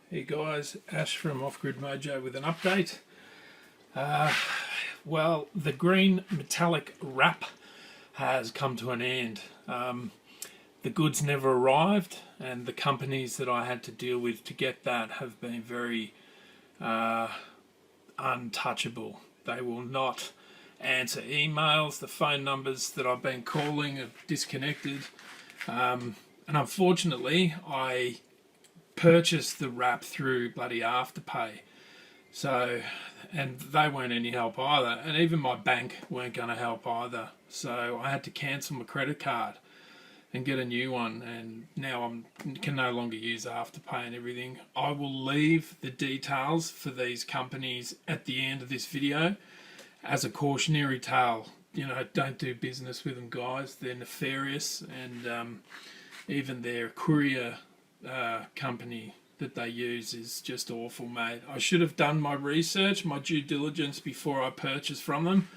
Hey guys, Ash from Off-Grid Mojo with an update. Well, the green metallic wrap has come to an end. The goods never arrived, and the companies that I had to deal with to get that have been very untouchable. They will not answer emails. The phone numbers that I've been calling are disconnected. And unfortunately, I purchased the wrap through bloody Afterpay, and they weren't any help either, and even my bank weren't going to help either, so I had to cancel my credit card and get a new one, and now I can no longer use Afterpay and everything. I will leave the details for these companies at the end of this video as a cautionary tale. You know, don't do business with them, guys. They're nefarious, and even their courier company that they use is just awful, mate. I should have done my research, my due diligence before I purchased from them.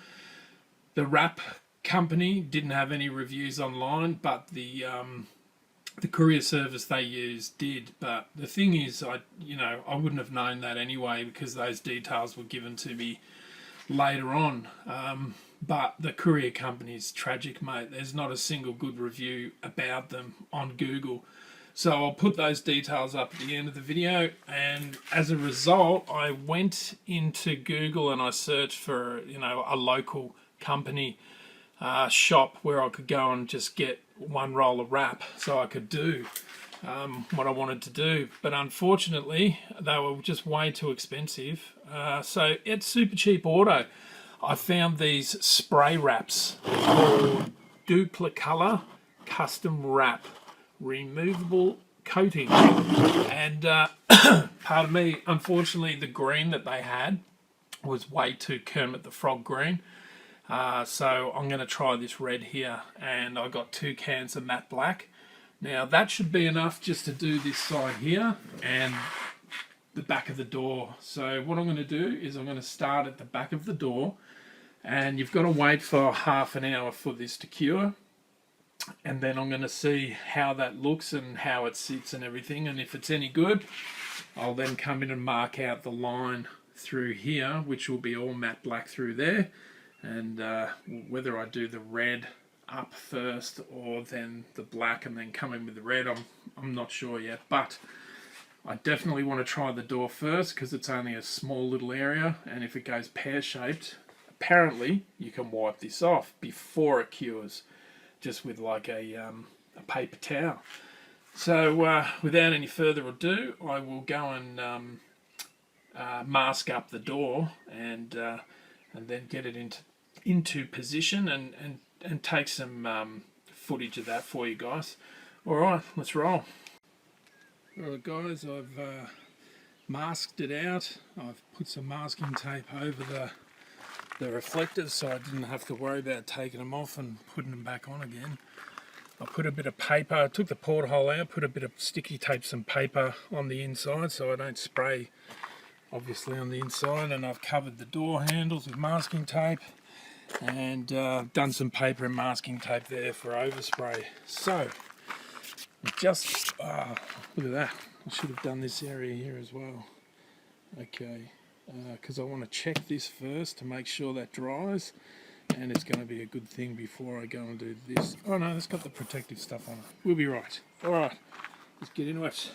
The wrap company didn't have any reviews online, but the courier service they use did. But the thing is, I wouldn't have known that anyway because those details were given to me later on. But the courier company is tragic, mate. There's not a single good review about them on Google. So I'll put those details up at the end of the video, and as a result I went into Google and I searched for a local company shop where I could go and just get one roll of wrap so I could do what I wanted to do. But unfortunately they were just way too expensive. So at Super Cheap Auto I found these spray wraps called Duplicolor Custom Wrap Removable Coating, and pardon me, unfortunately the green that they had was way too Kermit the Frog green, so I'm going to try this red here, and I got 2 cans of matte black. Now that should be enough just to do this side here and the back of the door. So what I'm going to do is I'm going to start at the back of the door, and you've got to wait for half an hour for this to cure. And then I'm going to see how that looks and how it sits and everything, and if it's any good I'll then come in and mark out the line through here, which will be all matte black through there, and whether I do the red up first or then the black and then come in with the red, I'm not sure yet. But I definitely want to try the door first because it's only a small little area, and if it goes pear-shaped, apparently you can wipe this off before it cures, just with like a paper towel. So without any further ado, I will go and mask up the door and then get it into position and take some footage of that for you guys. Alright, let's roll. Alright guys, I've masked it out. I've put some masking tape over the reflectors so I didn't have to worry about taking them off and putting them back on again. I put a bit of paper, I took the porthole out, put a bit of sticky tape, some paper on the inside so I don't spray obviously on the inside, and I've covered the door handles with masking tape and done some paper and masking tape there for overspray. So just look at that, I should have done this area here as well. Okay, because I want to check this first to make sure that dries, and it's going to be a good thing before I go and do this. Oh no, it's got the protective stuff on it. We'll be right. Alright, let's get into it.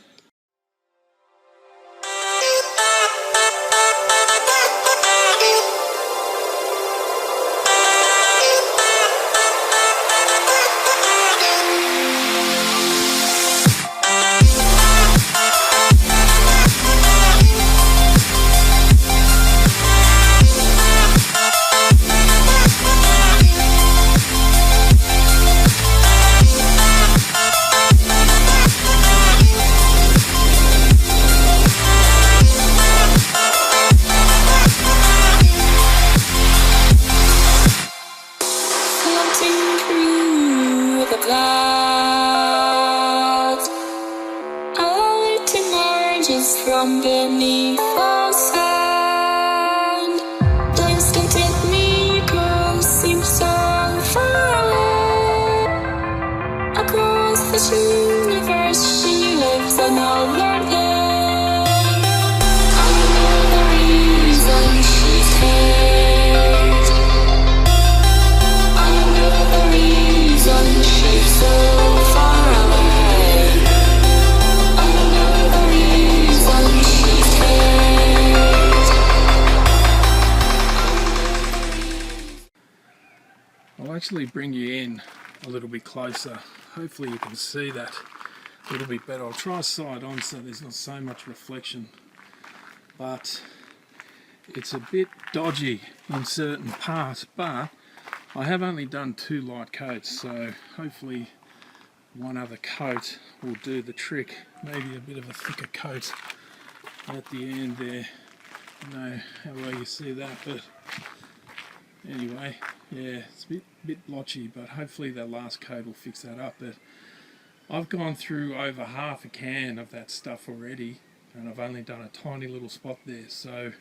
From beneath the sand, place to take me across seems so far away. Across this universe, she lives another day. actually bring you in a little bit closer. Hopefully you can see that a little bit better. I'll try side on so there's not so much reflection, but it's a bit dodgy in certain parts, but I have only done 2 light coats, so hopefully one other coat will do the trick. Maybe a bit of a thicker coat at the end there. I don't know how well you see that, but anyway, yeah, it's a bit blotchy, but hopefully that last coat will fix that up. But I've gone through over half a can of that stuff already, and I've only done a tiny little spot there, so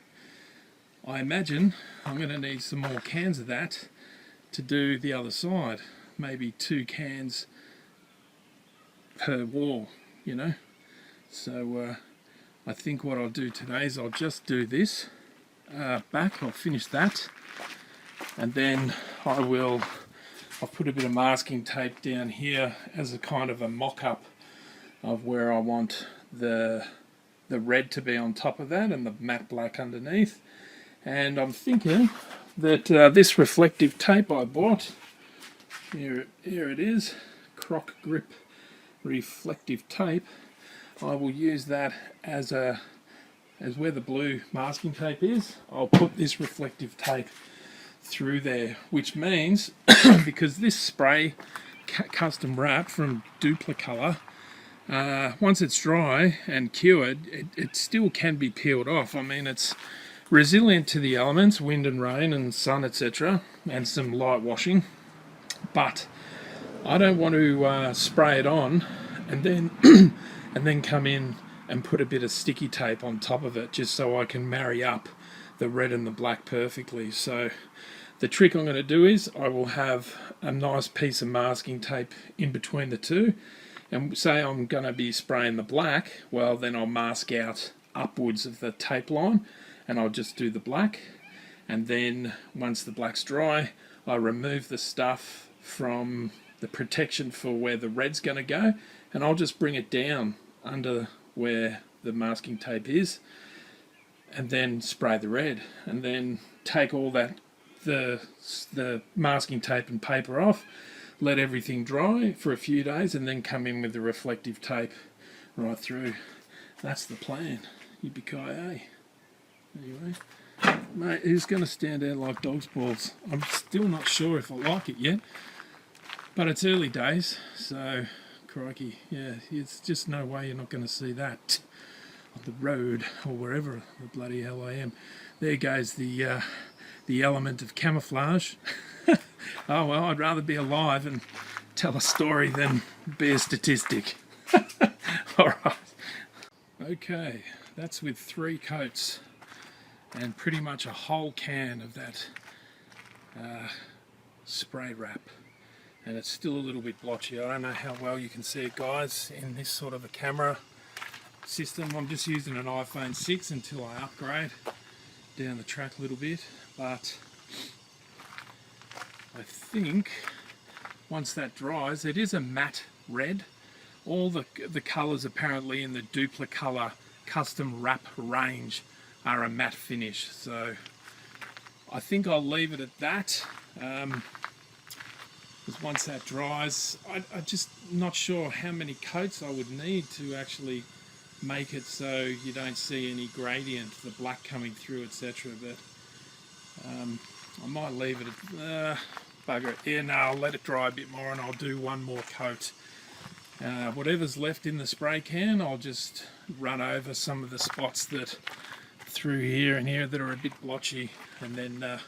I imagine I'm going to need some more cans of that to do the other side. Maybe 2 cans per wall, you know. So I think what I'll do today is I'll just do this back. I'll finish that, and then I'll put a bit of masking tape down here as a kind of a mock-up of where I want the red to be on top of that and the matte black underneath. And I'm thinking that this reflective tape I bought, here it is, Croc Grip reflective tape, I will use that as where the blue masking tape is. I'll put this reflective tape through there, which means because this spray custom wrap from Duplicolor, once it's dry and cured, it still can be peeled off. I mean, it's resilient to the elements, wind and rain and sun, etc., and some light washing, but I don't want to spray it on and then come in and put a bit of sticky tape on top of it, just so I can marry up the red and the black perfectly. So the trick I'm going to do is I will have a nice piece of masking tape in between the two, and say I'm going to be spraying the black, well then I'll mask out upwards of the tape line and I'll just do the black, and then once the black's dry I remove the stuff from the protection for where the red's going to go, and I'll just bring it down under where the masking tape is and then spray the red, and then take all that the masking tape and paper off, let everything dry for a few days, and then come in with the reflective tape right through. That's the plan. Yippee-ki-yay. Anyway, mate, who's going to stand out like dog's balls? I'm still not sure if I like it yet, but it's early days, so crikey, yeah, it's just no way you're not going to see that on the road or wherever the bloody hell I am. There goes the element of camouflage. Oh well, I'd rather be alive and tell a story than be a statistic. Alright. Okay, that's with 3 coats and pretty much a whole can of that spray wrap. And it's still a little bit blotchy. I don't know how well you can see it, guys, in this sort of a camera system. I'm just using an iPhone 6 until I upgrade down the track a little bit, but I think once that dries, it is a matte red. All the colours apparently in the Duplicolor custom wrap range are a matte finish, so I think I'll leave it at that. Because once that dries, I'm just not sure how many coats I would need to actually make it so you don't see any gradient, the black coming through, etc. But I might leave it at bugger it. Yeah, no, I'll let it dry a bit more and I'll do one more coat. Whatever's left in the spray can, I'll just run over some of the spots that through here and here that are a bit blotchy, and then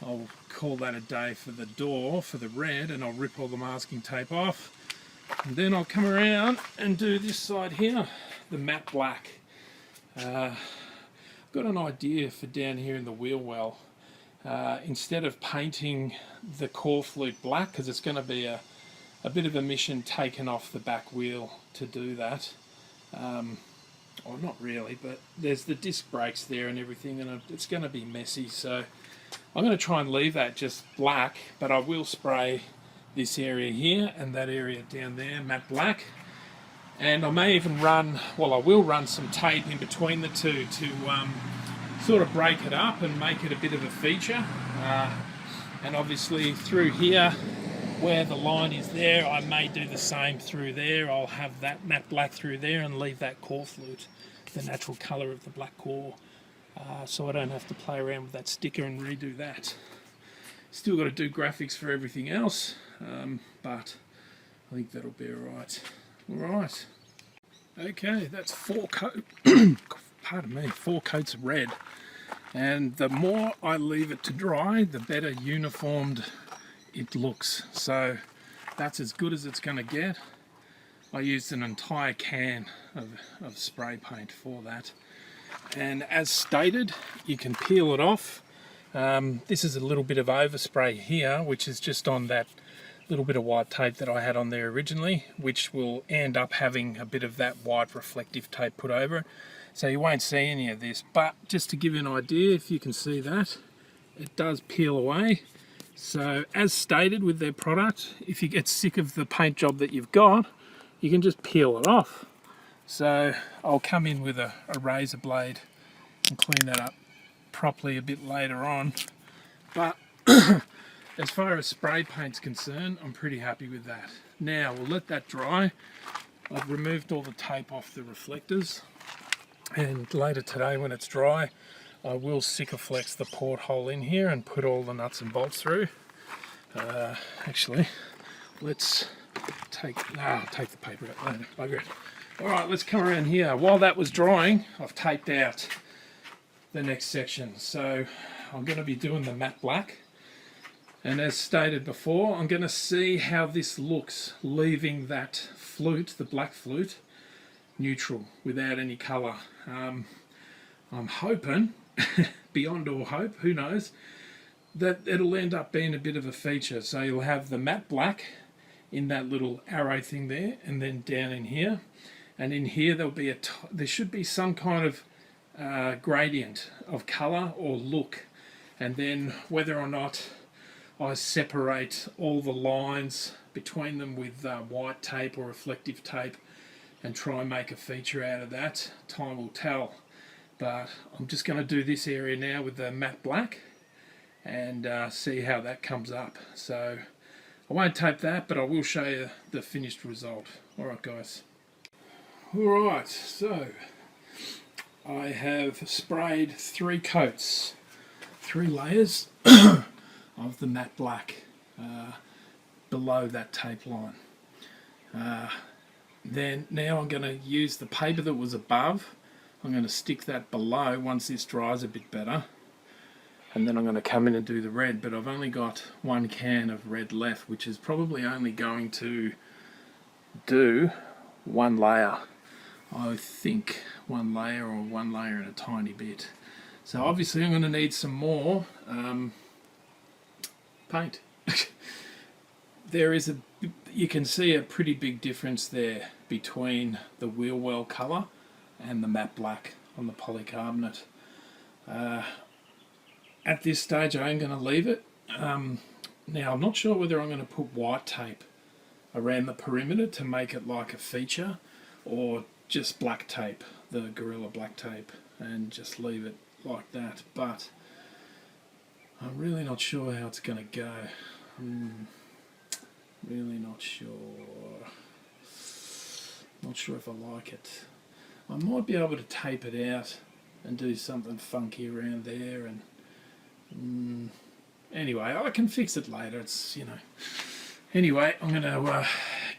I'll call that a day for the door, for the red, and I'll rip all the masking tape off, and then I'll come around and do this side here, the matte black. I've got an idea for down here in the wheel well. Instead of painting the core flute black, because it's going to be a bit of a mission taken off the back wheel to do that. Well, not really, but there's the disc brakes there and everything, and it's going to be messy, so I'm going to try and leave that just black, but I will spray this area here and that area down there matte black, and I may even run, well, I will run some tape in between the two to sort of break it up and make it a bit of a feature. And obviously through here, where the line is there, I may do the same through there. I'll have that matte black through there and leave that core flute, the natural colour of the black core, so I don't have to play around with that sticker and redo that. Still got to do graphics for everything else, but I think that'll be alright. Alright. Okay, that's 4 coats of red. And the more I leave it to dry, the better uniformed it looks. So that's as good as it's going to get. I used an entire can of spray paint for that. And as stated, you can peel it off. This is a little bit of overspray here, which is just on that little bit of white tape that I had on there originally, which will end up having a bit of that white reflective tape put over it. So you won't see any of this, but just to give you an idea, if you can see that, it does peel away. So as stated with their product, if you get sick of the paint job that you've got, you can just peel it off. So I'll come in with a razor blade and clean that up properly a bit later on. But as far as spray paint's concerned, I'm pretty happy with that. Now we'll let that dry. I've removed all the tape off the reflectors, and later today when it's dry, I will Sikaflex the porthole in here and put all the nuts and bolts through. Actually, let's I'll take the paper out later. Bugger it. Alright, let's come around here. While that was drying, I've taped out the next section. So I'm going to be doing the matte black. And as stated before, I'm going to see how this looks leaving that flute, the black flute, neutral, without any colour. I'm hoping, beyond all hope, who knows, that it'll end up being a bit of a feature. So you'll have the matte black in that little arrow thing there, and then down in here. And in here there'll be there should be some kind of gradient of colour or look. And then whether or not I separate all the lines between them with white tape or reflective tape and try and make a feature out of that, time will tell. But I'm just going to do this area now with the matte black and see how that comes up. So I won't tape that, but I will show you the finished result. Alright guys. Alright, so I have sprayed 3 coats, 3 layers of the matte black below that tape line. Then now I'm going to use the paper that was above. I'm going to stick that below once this dries a bit better, and then I'm going to come in and do the red. But I've only got 1 can of red left, which is probably only going to do 1 layer. I think 1 layer, or 1 layer and a tiny bit. So obviously I'm going to need some more paint. There is you can see a pretty big difference there between the Morwell colour and the matte black on the polycarbonate. At this stage I am going to leave it. Now I'm not sure whether I'm going to put white tape around the perimeter to make it like a feature, or just black tape, the Gorilla black tape, and just leave it like that. But I'm really not sure how it's going to go. Really not sure. Not sure if I like it. I might be able to tape it out and do something funky around there, and anyway, I can fix it later. It's, you know. Anyway, I'm going to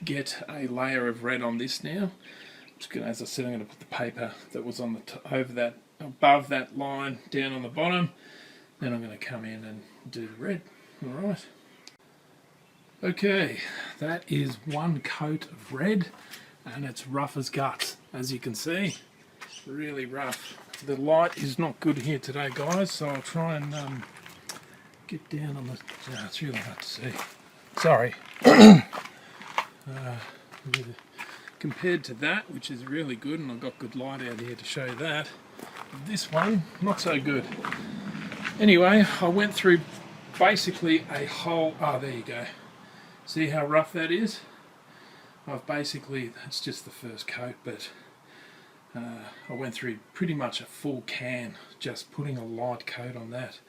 get a layer of red on this now. Just gonna, as I said, I'm going to put the paper that was on the over that, above that line, down on the bottom. Then I'm going to come in and do the red. All right. Okay, that is 1 coat of red, and it's rough as guts, as you can see. Really rough. The light is not good here today, guys, so I'll try and get down on the... Oh, it's really hard to see. Sorry. Compared to that, which is really good, and I've got good light out here to show you that, this one, not so good. Anyway, I went through basically a whole... Oh, there you go. See how rough that is? I've basically, that's just the first coat, but I went through pretty much a full can just putting a light coat on that.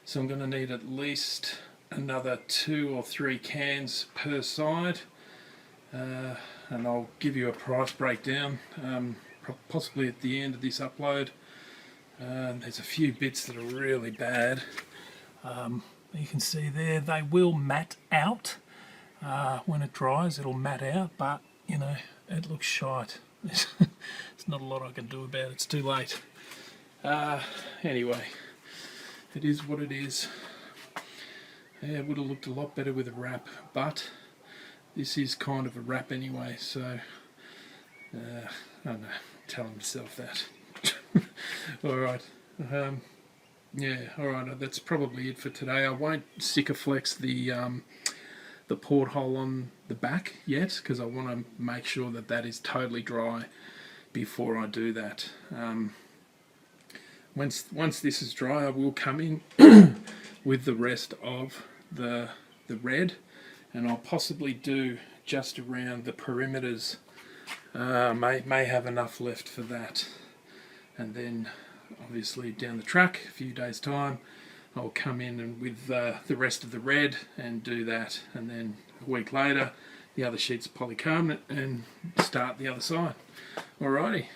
So I'm going to need at least another 2 or 3 cans per side, and I'll give you a price breakdown possibly at the end of this upload. There's a few bits that are really bad. You can see there they will matte out when it dries. It'll matte out, but you know, it looks shite. There's not a lot I can do about it. It's too late. Anyway, it is what it is. Yeah, it would have looked a lot better with a wrap, but this is kind of a wrap anyway, so I don't know, telling myself that. Alright, yeah, alright, that's probably it for today. I won't Sikaflex the porthole on the back yet, because I want to make sure that that is totally dry before I do that. Once this is dry, I will come in with the rest of the red, and I'll possibly do just around the perimeters. May have enough left for that, and then obviously down the track, a few days time, I'll come in and with the rest of the red and do that, and then a week later the other sheets of polycarbonate and start the other side. Alrighty.